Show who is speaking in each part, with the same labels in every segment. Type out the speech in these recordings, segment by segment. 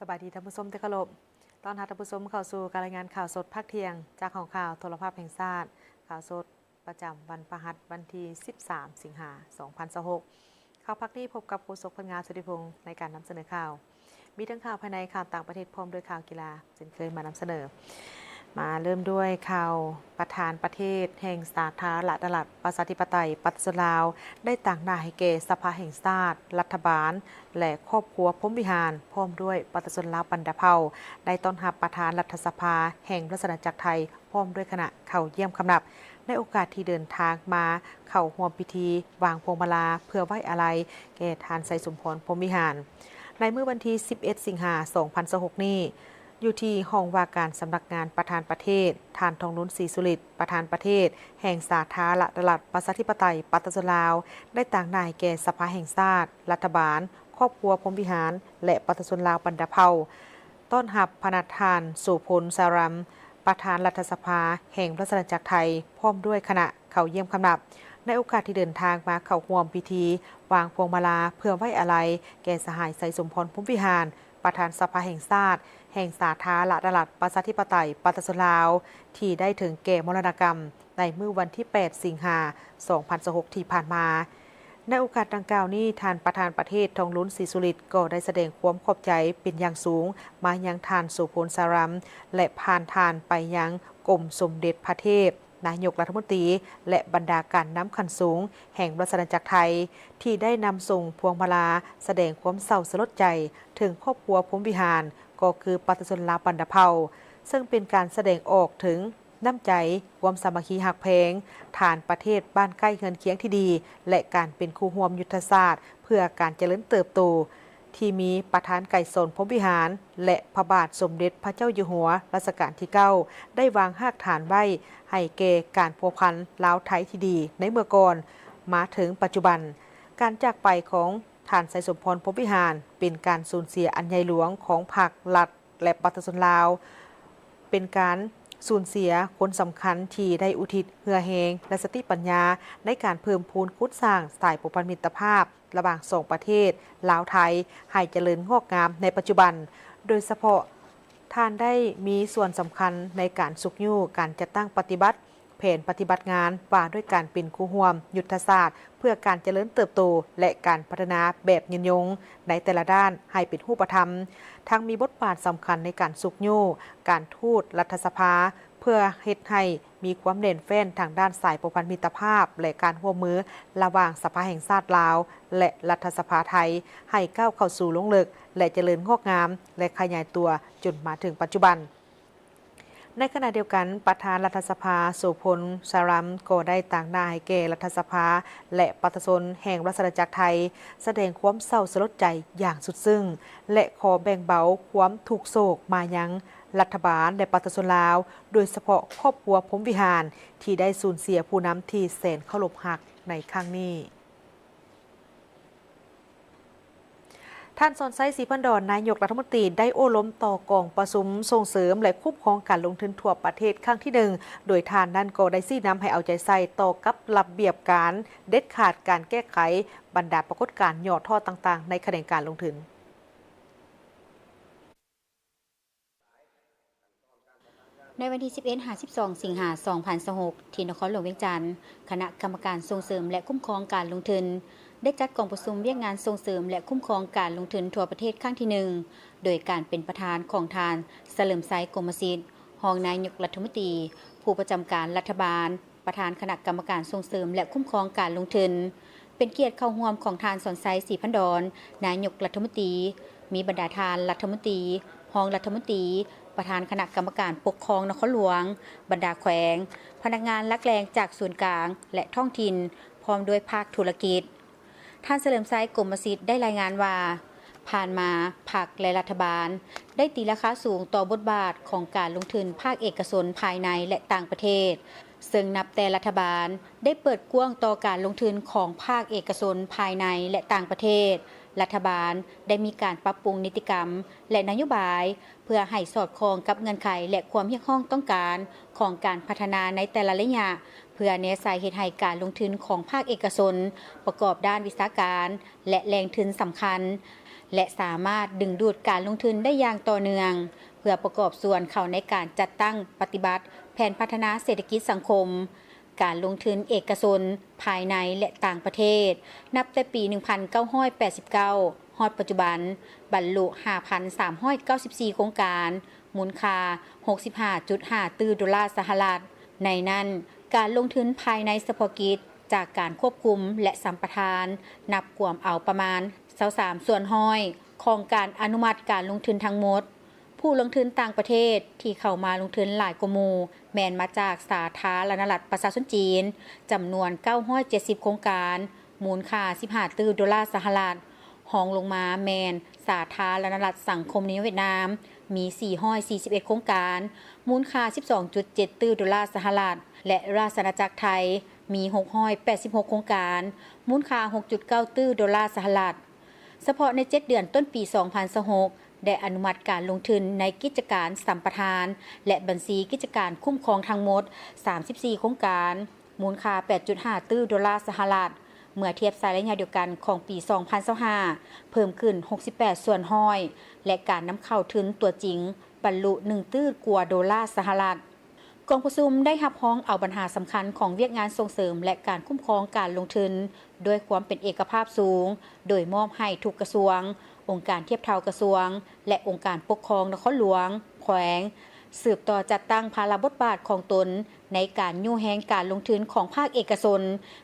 Speaker 1: บายดีท่านผู้ชมที่เคารพตอนรับท่านผู้ชมเข้าสู่การรายงานข่าวสดภาคเที่ยงจากของข่าวโทรภาพแห่งชาติข่าวสดประจำวันพฤหัสวันที่13 สิงหาคม 2026ข่าวพักนี้พบกับโฆษกพลงานสุธิพงศ์ในการนำเสนอข่าวมีทั้งข่าวภายในข่าวต่างประเทศพร้อมด้วยข่าวกีฬาเช่นเคยมานำเสนอมาเริ่มด้วยข่าวประธานประเทศแห่งสาธารณรัฐประชาธิปไตยปฏิรูปลาวได้ต่างหน้าให้แก่สภาแห่งชาติรัฐบาลและครอบครัวพรหมวิหารพร้อมด้วยปฏิรูปลาวบรรดาเผ่าได้ต้อนรับประธานรัฐสภาแห่งราชอาณาจักรไทยพร้อมด้วยคณะเข้าเยี่ยมคำนับในโอกาสที่เดินทางมาเข้าร่วมพิธีวางพวงมาลาเพื่อไว้อาลัยแก่ทานไสสมพรพรหมวิหารในเมื่อวันที่11 สิงหาคม 2026นี้อยู่ที่ห้องว่าการสำนักงานประธานประเทศท่านทองนุ้นศรีสุริตประธานประเทศแห่งสาธารณรัฐประชาธิปไตยปฏิรูปลาวได้ต่างหน้าให้แก่สภาแห่งชาติรัฐบาลครอบครัวพรหมวิหารและปฏิรูปลาวบรรดาเผ่าต้อนรับพระทานโสพลสารัมประธานรัฐสภาแห่งราชอาณาจักรไทยพร้อมด้วยคณะเข้าเยี่ยมคำนับในโอกาสที่เดินทางมาเข้าร่วมพิธีวางพวงมาลาเพื่อไว้อาลัยแก่สหายไสสมพรพรหมวิหารประธานสภาแห่งชาติแห่งสาธารณรัฐประชาธิปไตยปฏิรูปลาวที่ได้ถึงแก่มรณกรรมในเมื่อวันที่8 สิงหาคม 2026ที่ผ่านมาในโอกาสดังกล่าวนี้ท่านประธานประเทศทองลุ้นศรีสุริตก็ได้แสดงความขอบใจเป็นอย่างสูงมายังท่านโสพลสารัมและผ่านทานไปยังกรมสมเด็จพระเทพนายกรัฐมนตรีและบรรดาการน้ำขันสูงแห่งราชอาณาจักรไทยที่ได้นำส่งพวงมาลาแสดงความเศร้าสลดใจถึงครอบครัวพรหมวิหารก็คือปฏิรูปลาวบรรดาเผ่าซึ่งเป็นการแสดงออกถึงน้ำใจความสามัคคีหักแพงฐานประเทศบ้านใกล้เฮือนเคียงที่ดีและการเป็นคู่ร่วมยุทธศาสตร์เพื่อการเจริญเติบโตที่มีประธานไก่สนพรหมวิหารและพระบาทสมเด็จพระเจ้าอยู่หัวรัชกาลที่ 9ได้วางรากฐานไว้ให้แก่การพัวพันลาวไทยที่ดีในเมื่อก่อนมาถึงปัจจุบันการจากไปของท่านไสสมพรพรหมวิหารเป็นการสูญเสียอันใหญ่หลวงของภาครัฐและปฏิรูปลาวเป็นการสูญเสียคนสำคัญที่ได้อุทิศเหือแหงและสติปัญญาในการเพิ่มพูนคุดสร้างสายผูกพันมิตรภาพระหว่างสองประเทศลาวไทยให้เจริญงอกงามในปัจจุบันโดยเฉพาะท่านได้มีส่วนสำคัญในการสุกยู่การจัดตั้งปฏิบัติแผนปฏิบัติงานว่าด้วยการเป็นคู่ร่วมยุทธศาสตร์เพื่อการเจริญเติบโตและการพัฒนาแบบยืนยงในแต่ละด้านให้เป็นรูปธรรมทั้งมีบทบาทสำคัญในการสุกยู่การทูตรัฐสภาเพื่อเฮ็ดให้มีความเด่นแฟ้นทางด้านสายผูกพันมิตรภาพและการร่วมมือระหว่างสภาแห่งชาติลาวและรัฐสภาไทยให้ก้าวเข้าสู่ลงลึกและเจริญงอกงามและขยายตัวจนมาถึงปัจจุบันในขณะเดียวกันประธานรัฐสภาโสพลสารัมก็ได้ต่างหน้าให้แก่รัฐสภาและประชาชนแห่งราชอาณาจักรไทยแสดงความเศร้าสลดใจอย่างสุดซึ้งและขอแบ่งเบาความทุกโศกมายังรัฐบาลและประชาชนลาวโดยเฉพาะครอบครัวพรหมวิหารที่ได้สูญเสียผู้นำที่แสนเคารพรักในครั้งนี้ท่านสอนไซศรีพันดอนนายกรัฐมนตรีได้โอ้ล้มต่อกองประชุมส่งเสริมและคุ้มครองการลงทุนทั่วประเทศครั้งที่ 1โดยท่านนั้นก็ได้ชี้นำให้เอาใจใส่ต่อกับระเบียบการเด็ดขาดการแก้ไขบรรดาปรากฏการณ์ย่อท่อต่างๆในแขนงการลงทุน
Speaker 2: ในวันที่ 11-12 สิงหาคม 2026ที่นครหลวงเวียงจันทร์คณะกรรมการส่งเสริมและคุ้มครองการลงทุนได้จัดกองประชุมเวียกงานส่งเสริมและคุ้มครองการลงทุนทั่วประเทศครั้งที่ 1โดยการเป็นประธานของทานเฉลิมไซกรมสิทธิ์รองนายกรัฐมนตรีผู้ประจำการรัฐบาลประธานคณะกรรมการส่งเสริมและคุ้มครองการลงทุนเป็นเกียรติเข้าร่วมของทานสอนไซศรีพันดอนนายกรัฐมนตรีมีบรรดาทานรัฐมนตรีรองรัฐมนตรีประธานคณะกรรมการปกครองนครหลวงบรรดาแขวงพนักงานลักแรงจากส่วนกลางและท้องถิ่นพร้อมด้วยภาคธุรกิจท่านเฉลิมไซกรมสิทธิ์ได้รายงานว่าผ่านมาภาคและรัฐบาลได้ตีราคาสูงต่อบทบาทของการลงทุนภาคเอกชนภายในและต่างประเทศซึ่งนับแต่รัฐบาลได้เปิดกว้างต่อการลงทุนของภาคเอกชนภายในและต่างประเทศรัฐบาลได้มีการปรับปรุงนิติกรรมและนโยบายเพื่อให้สอดคล้องกับเงื่อนไขและความเรียกร้องต้องการของการพัฒนาในแต่ละระยะเพื่อแนวทางเหตุให้การลงทุนของภาคเอกชนประกอบด้านวิชาการและแหล่งทุนสำคัญ และสามารถดึงดูดการลงทุนได้อย่างต่อเนื่องเพื่อประกอบส่วนเข้าในการจัดตั้งปฏิบัติแผนพัฒนาเศรษฐกิจสังคมการลงทุนเอกชนภายในและต่างประเทศนับแต่ปี 1989 ฮอดปัจจุบันบรรลุ 5,394 โครงการมูลค่า 65.5 ตรีดอลลาร์สหรัฐในนั้นการลงทุนภายในเฉพาะกิจจากการควบคุมและสัมปทานนับกวมเอาประมาณ23ส่วนห้อยของการอนุมัติการลงทุนทั้งหมดผู้ลงทุนต่างประเทศที่เข้ามาลงทุนหลายกว่าหมู่แม่นมาจากสาธารณรัฐประชาชนจีนจำนวน970โครงการมูลค่า15 ตรีดอลลาร์สหรัฐรองลงมาแมนสาธารณรัฐสังคมนิยมเวียดนามมี441โครงการมูลค่า 12.7 ตรีดอลลาร์สหรัฐและราชอาณาจักรไทยมี686โครงการมูลค่า 6.9 ตรีดอลลาร์สหรัฐเฉพาะใน7เดือนต้นปี 2026ได้อนุมัติการลงทุนในกิจการสัมปทานและบัญชีกิจการคุ้มครองทั้งหมด34โครงการมูลค่า 8.5 ตรีดอลลาร์สหรัฐเมื่อเทียบสายระยะเดียวกันของปี 2025เพิ่มขึ้น68ส่วนห้อยและการนำเข้าทุนตัวจริงบรรลุ1 ตรีกว่าดอลลาร์สหรัฐกองประชุมได้รับร้องเอาปัญหาสำคัญของเวียกงานส่งเสริมและการคุ้มครองการลงทุนด้วยความเป็นเอกภาพสูงโดยมอบให้ทุกกระทรวงองค์การเทียบเท่ากระทรวงและองค์การปกครองนครหลวงแขวงสืบต่อจัดตั้งภาระบทบาทของตนในการยู่แฮงการลงทุนของภาคเอกชน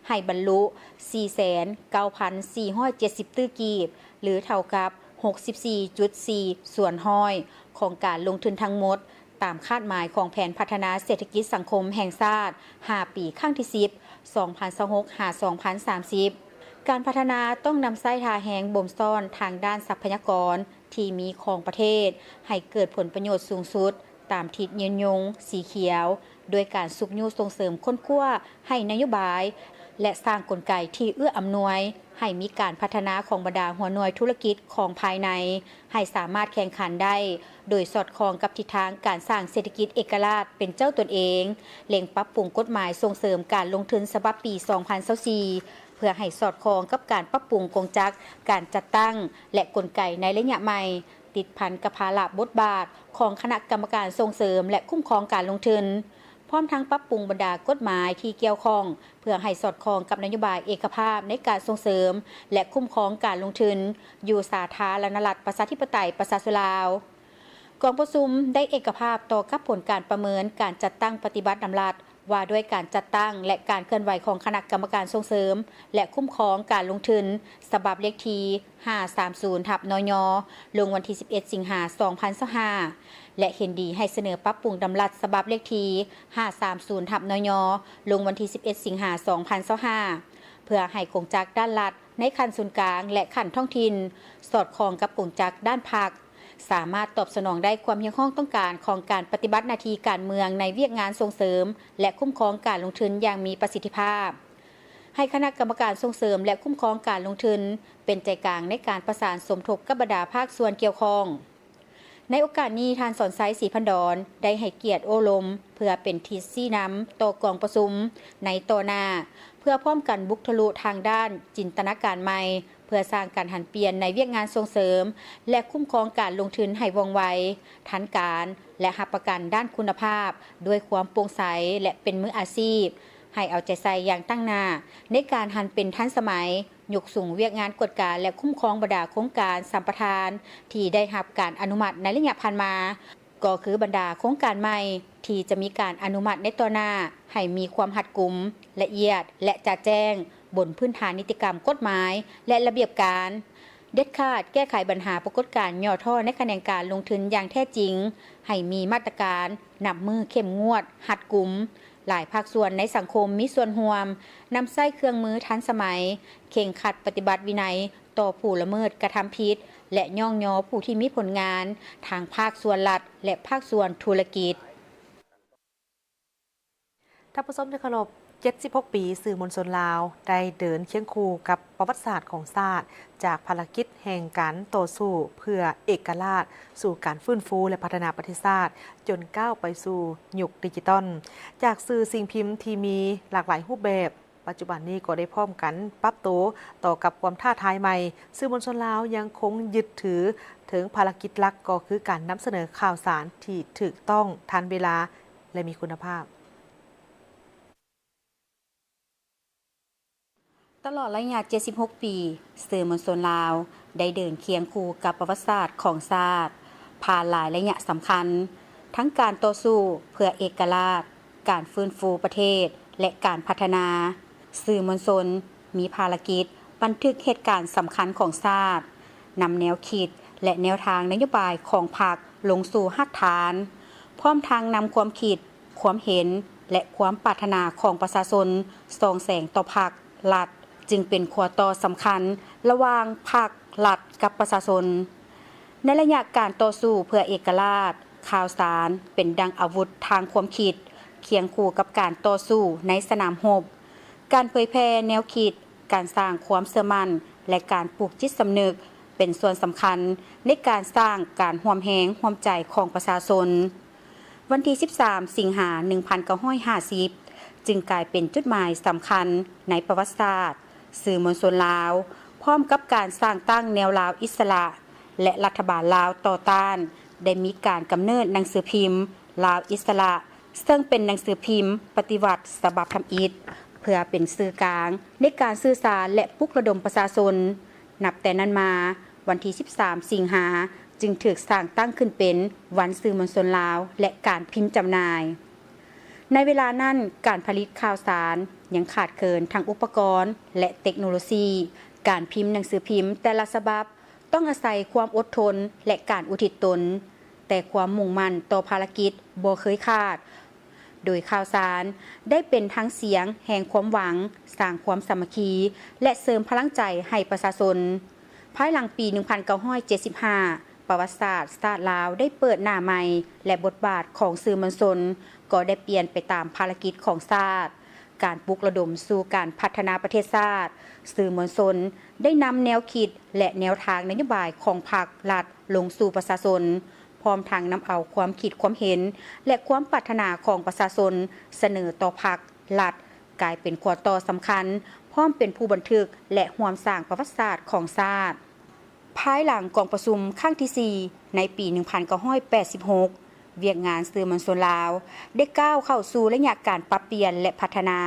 Speaker 2: ให้บรรลุ 4,9,470 ตื้อกีบหรือเท่ากับ 64.4 ส่วนห้อยของการลงทุนทั้งหมดตามคาดหมายของแผนพัฒนาเศรษฐกิจสังคมแห่งชาติ5ปีครั้งที่10 2026-2030การพัฒนาต้องนำไส้ทาแหงบ่มซ่อนทางด้านทรัพยากรที่มีของประเทศให้เกิดผลประโยชน์สูงสุดตามทิศยืนยงสีเขียวโดยการสุกยูส่งเสริมค้นคว้าให้นโยบายและสร้างกลไกที่เอื้ออำนวยให้มีการพัฒนาของบรรดาหัวหน่วยธุรกิจของภายในให้สามารถแข่งขันได้โดยสอดคล้องกับทิศทางการสร้างเศรษฐกิจเอกราชเป็นเจ้าตนเองเร่งปรับปรุงกฎหมายส่งเสริมการลงทุนฉบับปี 2024เพื่อให้สอดคล้องกับการปรับปรุงกงจักรการจัดตั้งและกลไกในระยะใหม่ติดพันกับภาระบทบาทของคณะกรรมการส่งเสริมและคุ้มครองการลงทุนพร้อมทั้งปรับปรุงบรรดากฎหมายที่เกี่ยวข้องเพื่อให้สอดคล้องกับนโยบายเอกภาพในการส่งเสริมและคุ้มครองการลงทุนอยู่สาธารณรัฐประชาธิปไตยประชาชนลาวกองประชุมได้เอกภาพต่อกับผลการประเมินการจัดตั้งปฏิบัติดำรัสว่าด้วยการจัดตั้งและการเคลื่อนไหวของคณะกรรมการส่งเสริมและคุ้มครองการลงทุนฉบับเลขที่530/นย.ลงวันที่11สิงหาคม2025และเห็นดีให้เสนอปรับปรุงดำรัสฉบับเลขที่530/นย.ลงวันที่11สิงหาคม2025เพื่อให้กงจักรด้านรัฐในขั้นศูนย์กลางและขั้นท้องถิ่นสอดคล้องกับกงจักรด้านภาคสามารถตอบสนองได้ความเพียงพอต้องการของการปฏิบัติหน้าที่การเมืองในเวียกงานส่งเสริมและคุ้มครองการลงทุนอย่างมีประสิทธิภาพให้คณะกรรมการส่งเสริมและคุ้มครองการลงทุนเป็นใจกลางในการประสานสมทบกับบรรดาภาคส่วนเกี่ยวข้องในโอกาสนี้ท่านสอนไซศรีพันดรได้ให้เกียรติโอลมเพื่อเป็นทิศชี้นำต่อกองประชุมในต่อหน้าเพื่อพร้อมกันบุกทะลุทางด้านจินตนาการใหม่เพื่อสร้างการหันเปลี่ยนในเวียกงานส่งเสริมและคุ้มครองการลงทุนให้ว่องไวทันการและรับประกันด้านคุณภาพด้วยความโปร่งใสและเป็นมืออาชีพให้เอาใจใส่อย่างตั้งหน้าในการหันเป็นทันสมัยยกสูงเวียกงานกวดการและคุ้มครองบรรดาโครงการสัมปทานที่ได้รับการอนุมัติในระยะผ่านมาก็คือบรรดาโครงการใหม่ที่จะมีการอนุมัติในต่อหน้าให้มีความรัดกุมละเอียดและจะแจ้งบนพื้นฐานนิติกรรมกฎหมายและระเบียบการเด็ดขาดแก้ไขปัญหาปรากฏการณ์ย่อท่อในคะแนนการลงทุนอย่างแท้จริงให้มีมาตรการนับมือเข้มงวดรัดกุมหลายภาคส่วนในสังคมมีส่วนร่วมนำใช้เครื่องมือทันสมัยเข่งขัดปฏิบัติวินัยต่อผู้ละเมิดกระทำผิดและย่องยอผู้ที่มีผลงานทางภาคส่วนรัฐและภาคส่วนธุรกิจ
Speaker 1: ท่านผู้ชมที่เคารพ76 ปีสื่อมวลชนลาวได้เดินเคียงคู่กับประวัติศาสตร์ของชาติจากภารกิจแห่งการต่อสู้เพื่อเอกราชสู่การฟื้นฟูและพัฒนาประเทศชาติจนก้าวไปสู่ยุคดิจิตอลจากสื่อสิ่งพิมพ์ที่มีหลากหลายรูปแบบป ปัจจุบันนี้ก็ได้พร้อมกันปรับตัวต่อกับความท้าทายใหม่สื่อมวลชนลาวยังคงยึดถือถึงภารกิจหลักก็คือการนำเสนอข่าวสารที่ถูกต้องทันเวลาและมีคุณภาพ
Speaker 2: ตลอดระยะ76 ปีสื่อมวลชนลาวได้เดินเคียงคู่กับประวัติศาสตร์ของชาติผ่านหลายระยะสำคัญทั้งการต่อสู้เพื่อเอกราชการฟื้นฟูประเทศและการพัฒนาสื่อมวลชนมีภารกิจบันทึกเหตุการณ์สำคัญของชาตินำแนวคิดและแนวทางนโยบายของพรรคลงสู่รากฐานพร้อมทางนำความคิดความเห็นและความปรารถนาของประชาชนส่องแสงต่อพรรครัฐจึงเป็นขั้วต่อสำคัญระหว่างพรรครัฐกับประชาชนในระยะการต่อสู้เพื่อเอกราชข่าวสารเป็นดังอาวุธทางความคิดเคียงคู่กับการต่อสู้ในสนามรบการเผยแพร่แนวคิดการสร้างความเชื่อมั่นและการปลูกจิตสำนึกเป็นส่วนสำคัญในการสร้างการร่วมแรงร่วมใจของประชาชนวันที่13 สิงหาคม 1950 จึงกลายเป็นจุดหมายสำคัญในประวัติศาสตร์สื่อมวลชนลาวพร้อมกับการสร้างตั้งแนวลาวอิสระและรัฐบาลลาวต่อต้านได้มีการกำเนิดหนังสือพิมพ์ลาวอิสระซึ่งเป็นหนังสือพิมพ์ปฏิวัติฉบับทำอิฐเพื่อเป็นสื่อกลางในการสื่อสารและปลุกระดมประชาชนนับแต่นั้นมาวันที่13 สิงหาจึงถูกสร้างตั้งขึ้นเป็นวันสื่อมวลชนลาวและการพิมพ์จำหน่ายในเวลานั้นการผลิตข่าวสารยังขาดเคินทั้งอุปกรณ์และเทคโนโลยีการพิมพ์หนังสือพิมพ์แต่ละฉบับต้องอาศัยความอดทนและการอุทิศตนแต่ความมุ่งมั่นต่อภารกิจบ่เคยขาดโดยข่าวสารได้เป็นทั้งเสียงแห่งความหวังสร้างความสามัคคีและเสริมพลังใจให้ประชาชนภายหลังปี 1975 ประวัติศาสตร์ชาติลาวได้เปิดหน้าใหม่และบทบาทของสื่อมวลชนก็ได้เปลี่ยนไปตามภารกิจของชาติการปลุกระดมสู่การพัฒนาประเทศชาติสื่อมวลชนได้นำแนวคิดและแนวทางนโยบายของพรรครัฐลงสู่ประชาชนพร้อมทางนำเอาความคิดความเห็นและความปรารถนาของประชาชนเสนอต่อพรรครัฐกลายเป็นขั้วต่อสำคัญพร้อมเป็นผู้บันทึกและร่วมสร้างประวัติศาสตร์ของชาติภายหลังกองประชุมครั้งที่ 4 ในปี 1986 เวียกงานสื่อมวลชนลาวได้ก้าวเข้าสู่ระยะการปรับเปลี่ยนและพัฒนา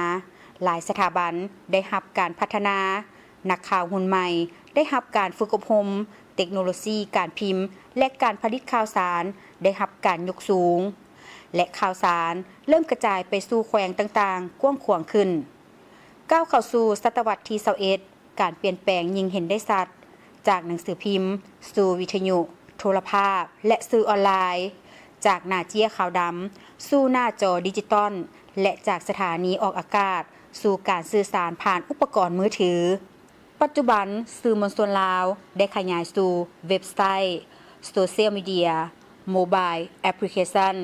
Speaker 2: หลายสถาบันได้รับการพัฒนานักข่าวรุ่นใหม่ได้รับการฝึกอบรมเทคโนโลยีการพิมพ์และการผลิตข่าวสารได้รับการยกสูงและข่าวสารเริ่มกระจายไปสู่แขวงต่างๆกว้างขวางขึ้นก้าวเข้าสู่ศตวรรษที่ 21 การเปลี่ยนแปลงยิ่งเห็นได้ชัดจากหนังสือพิมพ์สู่วิทยุโทรภาพและสื่อออนไลน์จากหน้าเจี้ยขาวดำสู่หน้าจอดิจิตอลและจากสถานีออกอากาศสู่การสื่อสารผ่านอุปกรณ์มือถือปัจจุบันสื่อมวลชนลาวได้ขยายสู่เว็บไซต์โซเชียลมีเดียโมบายแอปพลิเคชัน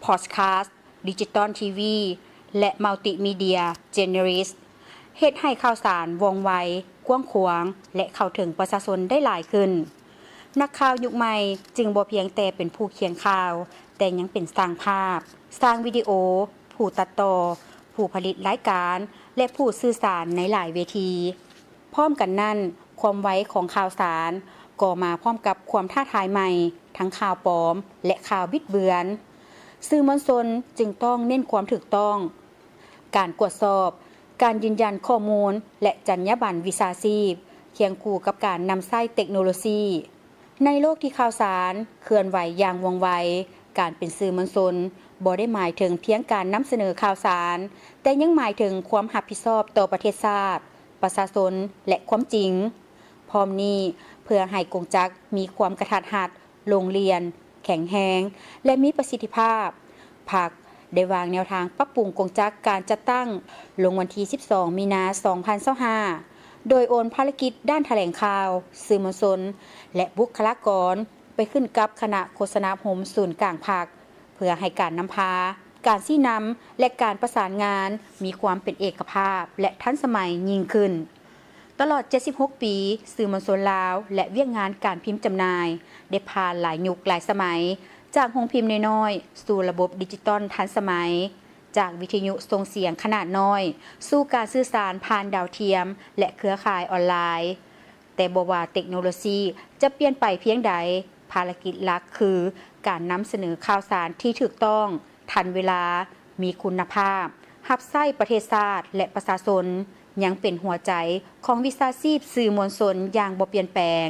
Speaker 2: พอดคาสต์ดิจิตอลทีวีและมัลติมีเดียเจเนอริสเฮ็ดให้ข่าวสารว่องไวกว้างขวางและเข้าถึงประชาชนได้หลายขึ้นนักข่าวยุคใหม่จึงบ่เพียงแต่เป็นผู้เขียนข่าวแต่ยังเป็นสร้างภาพสร้างวิดีโอผู้ตัดต่อผู้ผลิตรายการและผู้สื่อสารในหลายเวทีพร้อมกันนั้นความไวของข่าวสารก็มาพร้อมกับความท้าทายใหม่ทั้งข่าวปลอมและข่าวบิดเบือนสื่อมวลชนจึงต้องเน้นความถูกต้องการตรวจสอบการยืนยันข้อมูลและจรรยาบรรณวิชาชีพเคียงคู่กับการนำใช้เทคโนโลยีในโลกที่ข่าวสารเคลื่อนไหวอย่างว่องไวการเป็นสื่อมวลชนบ่ได้หมายถึงเพียงการนำเสนอข่าวสารแต่ยังหมายถึงความรับผิดชอบต่อประเทศชาติประชาชนและความจริงพร้อมนี้เพื่อให้กงจักรมีความกระทัดรัดโรงเรียนแข็งแรงและมีประสิทธิภาพพรรคได้วางแนวทางปรับปรุงกงจักรการจัดตั้งลงวันที่ 12 มีนาคม 2025 โดยโอนภารกิจด้านแถลงข่าวสื่อมวลชนและบุคลากรไปขึ้นกับคณะโฆษณาพรมศูนย์กลางพรรคเพื่อให้การนำพาการชี้นำและการประสานงานมีความเป็นเอกภาพและทันสมัยยิ่งขึ้นตลอด 76 ปีสื่อมวลชนลาวและเวียกงานการพิมพ์จำหน่ายได้ผ่านหลายยุคหลายสมัยจากโรงพิมพ์น้อยๆสู่ระบบดิจิตอลทันสมัย จากวิทยุส่งเสียงขนาดน้อยสู่การสื่อสารผ่านดาวเทียมและเครือข่ายออนไลน์แต่บ่ว่าเทคโนโลยีจะเปลี่ยนไปเพียงใดภารกิจหลักคือการนำเสนอข่าวสารที่ถูกต้องทันเวลามีคุณภาพรับใช้ประเทศชาติและประชาชนยังเป็นหัวใจของวิชาชีพสื่อมวลชนอย่างบ่เปลี่ยนแปลง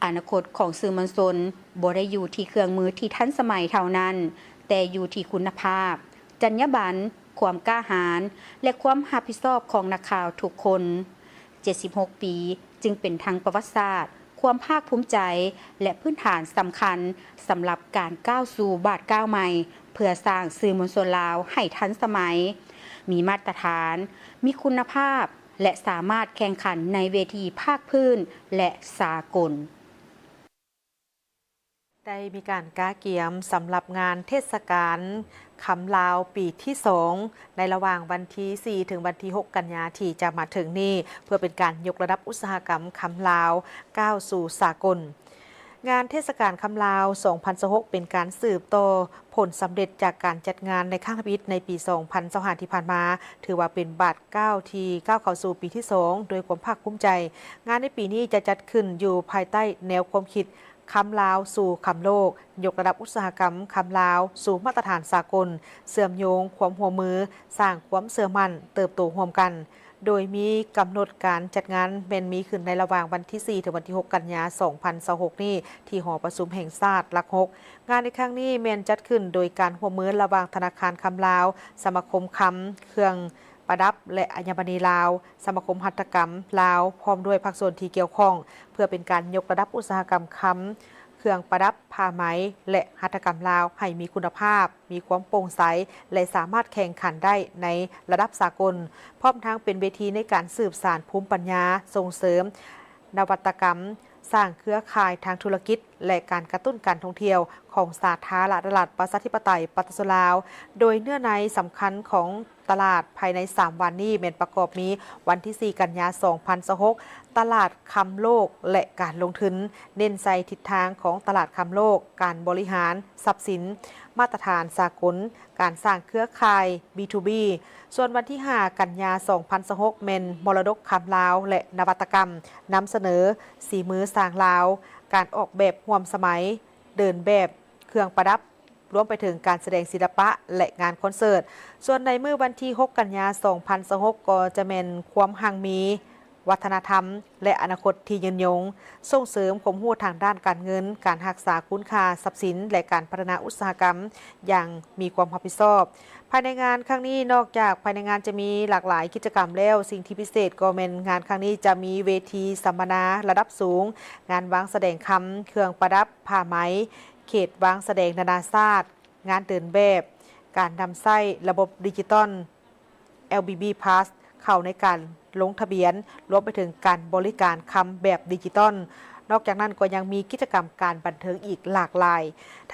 Speaker 2: อนาคตของสื่อมวลชนบ่ได้อยู่ที่เครื่องมือที่ทันสมัยเท่านั้นแต่อยู่ที่คุณภาพจรรยาบรรณความกล้าหาญและความรับผิดชอบของนักข่าวทุกคน76 ปีจึงเป็นทั้งประวัติศาสตร์ความภาคภูมิใจและพื้นฐานสำคัญสำหรับการก้าวสู่บาทก้าวใหม่เพื่อสร้างสื่อมวลชนลาวให้ทันสมัยมีมาตรฐานมีคุณภาพและสามารถแข่งขันในเวทีภาคพื้นและสากล
Speaker 1: ได้มีการก้าเกียมสำหรับงานเทศกาลคำลาวปีที่ 2ในระหว่างวันที่ 4 ถึงวันที่ 6 กันยายนที่จะมาถึงนี้เพื่อเป็นการยกระดับอุตสาหกรรมคำลาวก้าวสู่สากลงานเทศกาลคำลาว 2026 เป็นการสืบต่อผลสำเร็จจากการจัดงานในข้างทวิตในปี 2025 ที่ผ่านมาถือว่าเป็นบาทก้าวที่ก้าวเข้าสู่ปีที่ 2 โดยความภาคภูมิใจงานในปีนี้จะจัดขึ้นอยู่ภายใต้แนวความคิดคำลาวสู่คำโลกยกระดับอุตสาหกรรมคำลาวสู่มาตรฐานสากลเสื่อมโยงความหัวมือสร้างความเสื่อมั่นเติบโตร่วมกันโดยมีกำหนดการจัดงานเป็นมีขึ้นในระหว่างวันที่ 4 ถึงวันที่ 6 กันยายน 2026 นี้ที่หอประชุมแห่งชาติหลัก 6 งานในครั้งนี้แมนจัดขึ้นโดยการร่วมมือระหว่างธนาคารคำลาวสมาคมคำเครื่องประดับและอัญมณีลาวสมาคมหัตถกรรมลาวพร้อมด้วยภาคส่วนที่เกี่ยวข้องเพื่อเป็นการยกระดับอุตสาหกรรมคำเครื่องประดับผ้าไหมและหัตถกรรมลาวให้มีคุณภาพมีความโปร่งใสและสามารถแข่งขันได้ในระดับสากลพร้อมทั้งเป็นเวทีในการสืบสานภูมิปัญญาส่งเสริมนวัตกรรมสร้างเครือข่ายทางธุรกิจและการกระตุ้นการท่องเที่ยวของสาธารณรัฐประชาธิปไตยปฏิรูปลาวโดยเนื้อในสำคัญของตลาดภายใน3วันนี้เป็นประกอบมีวันที่ 4 กันยายน 2026ตลาดคำโลกและการลงทุนเน้นใส่ทิศทางของตลาดคำโลกการบริหารทรัพย์สินมาตรฐานสากลการสร้างเครือข่าย B2B ส่วนวันที่ 5 กันยายน 2026เมนมรดกคำลาวและนวัตกรรมนำเสนอสีมือสร้างลาวการออกแบบร่วมสมัยเดินแบบเครื่องประดับรวมไปถึงการแสดงศิลปะและงานคอนเสิร์ตส่วนในมื้อวันที่ 6 กันยายน 2026ก็จะเป็นความหังมีวัฒนธรรมและอนาคตที่ยืนยงส่งเสริมความรู้ทางด้านการเงินการรักษาคุณค่าทรัพย์สินและการพัฒนาอุตสาหกรรมอย่างมีความรับผิดชอบภายในงานครั้งนี้นอกจากภายในงานจะมีหลากหลายกิจกรรมแล้วสิ่งที่พิเศษก็เป็นงานครั้งนี้จะมีเวทีสัมมนาระดับสูงงานวางแสดงคำเครื่องประดับผ้าไหมเขตวางแสดงนานาชาติงานเดินแบบการนำไส้ระบบดิจิตอล LBB Pass เข้าในการลงทะเบียนรวมไปถึงการบริการคำแบบดิจิตอลนอกจากนั้นก็ยังมีกิจกรรมการบันเทิงอีกหลากหลาย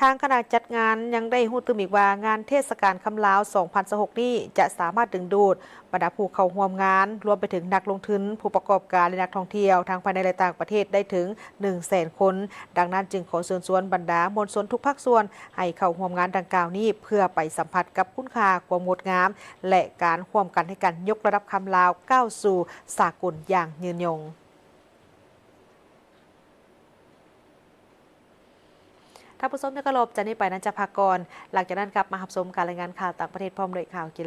Speaker 1: ทางคณะจัดงานยังได้ฮู้ตื่มอีกว่างานเทศกาลคำลาว 2026 นี้จะสามารถดึงดูดบรรดาผู้เข้าร่วมงานรวมไปถึงนักลงทุนผู้ประกอบการและนักท่องเที่ยวทั้งภายในและต่างประเทศได้ถึง 100,000 คนดังนั้นจึงขอเชิญชวนบรรดามวลชนทุกภาคส่วนให้เข้าร่วมงานดังกล่าวนี้เพื่อไปสัมผัสกับคุณค่าความงดงามและการร่วมกันให้การยกระดับคำลาวก้าวสู่สากลอย่างยืนยงท่านผู้ชมที่เคารพจากนี้ไปนั้นจะพักก่อนหลังจากนั้นกลับมารับชมการรายงานข่าวต่างประเทศพร้อมด้วยข่าวกีฬา